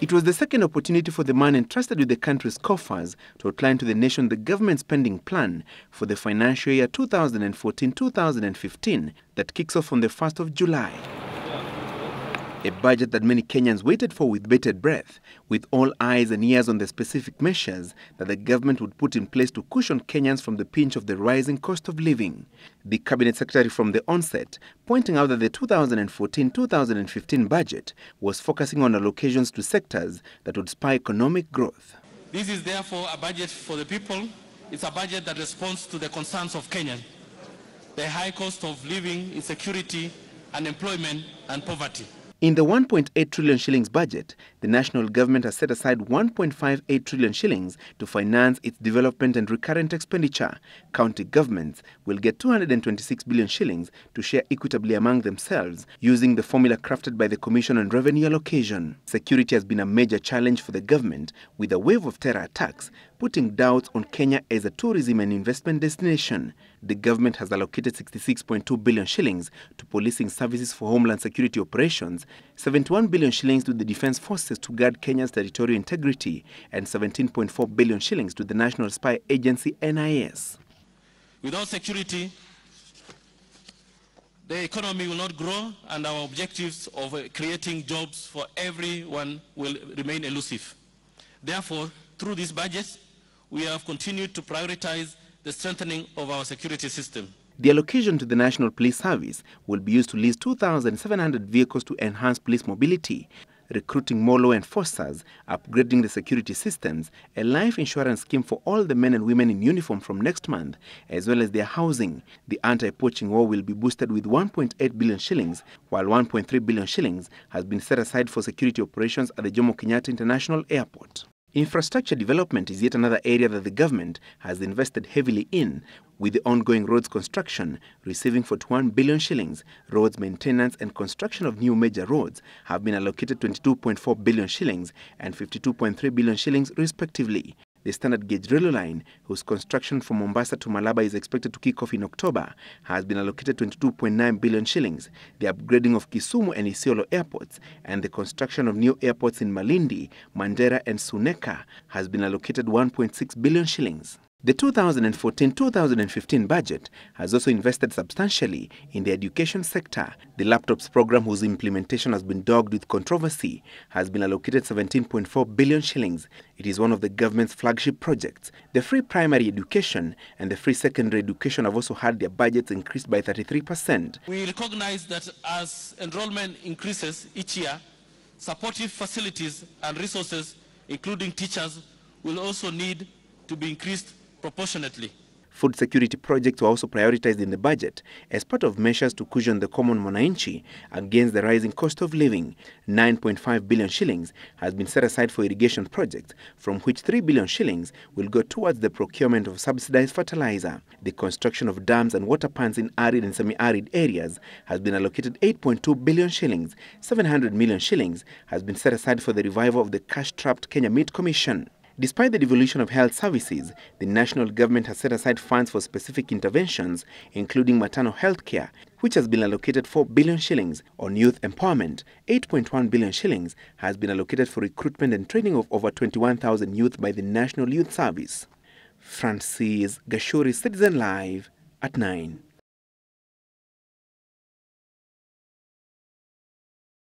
It was the second opportunity for the man entrusted with the country's coffers to outline to the nation the government spending plan for the financial year 2014-2015 that kicks off on the 1st of July. A budget that many Kenyans waited for with bated breath, with all eyes and ears on the specific measures that the government would put in place to cushion Kenyans from the pinch of the rising cost of living. The Cabinet Secretary from the onset pointing out that the 2014-2015 budget was focusing on allocations to sectors that would spur economic growth. This is therefore a budget for the people. It's a budget that responds to the concerns of Kenyans: the high cost of living, insecurity, unemployment and poverty. In the 1.8 trillion shillings budget, the national government has set aside 1.58 trillion shillings to finance its development and recurrent expenditure. County governments will get 226 billion shillings to share equitably among themselves using the formula crafted by the Commission on Revenue Allocation. Security has been a major challenge for the government, with a wave of terror attacks putting doubts on Kenya as a tourism and investment destination. The government has allocated 66.2 billion shillings to policing services for homeland security operations, 71 billion shillings to the defense forces to guard Kenya's territorial integrity, and 17.4 billion shillings to the National Spy Agency NIS. Without security, the economy will not grow, and our objectives of creating jobs for everyone will remain elusive. Therefore, through this budget, we have continued to prioritize the strengthening of our security system. The allocation to the National Police Service will be used to lease 2,700 vehicles to enhance police mobility, recruiting more law enforcers, upgrading the security systems, a life insurance scheme for all the men and women in uniform from next month, as well as their housing. The anti-poaching war will be boosted with 1.8 billion shillings, while 1.3 billion shillings has been set aside for security operations at the Jomo Kenyatta International Airport. Infrastructure development is yet another area that the government has invested heavily in, with the ongoing roads construction receiving 41 billion shillings. Roads maintenance and construction of new major roads have been allocated 22.4 billion shillings and 52.3 billion shillings respectively. The standard gauge railway line, whose construction from Mombasa to Malaba is expected to kick off in October, has been allocated 22.9 billion shillings. The upgrading of Kisumu and Isiolo airports and the construction of new airports in Malindi, Mandera and Suneka has been allocated 1.6 billion shillings. The 2014-2015 budget has also invested substantially in the education sector. The laptops program, whose implementation has been dogged with controversy, has been allocated 17.4 billion shillings. It is one of the government's flagship projects. The free primary education and the free secondary education have also had their budgets increased by 33%. We recognize that as enrollment increases each year, supportive facilities and resources, including teachers, will also need to be increased proportionately. Food security projects were also prioritized in the budget as part of measures to cushion the common mwananchi against the rising cost of living. 9.5 billion shillings has been set aside for irrigation projects, from which 3 billion shillings will go towards the procurement of subsidized fertilizer. The construction of dams and water pans in arid and semi-arid areas has been allocated 8.2 billion shillings. 700 million shillings has been set aside for the revival of the cash-strapped Kenya Meat Commission. Despite the devolution of health services, the national government has set aside funds for specific interventions, including maternal health care, which has been allocated 4 billion shillings. On youth empowerment, 8.1 billion shillings has been allocated for recruitment and training of over 21,000 youth by the National Youth Service. Francis Gachuri, Citizen Live at 9.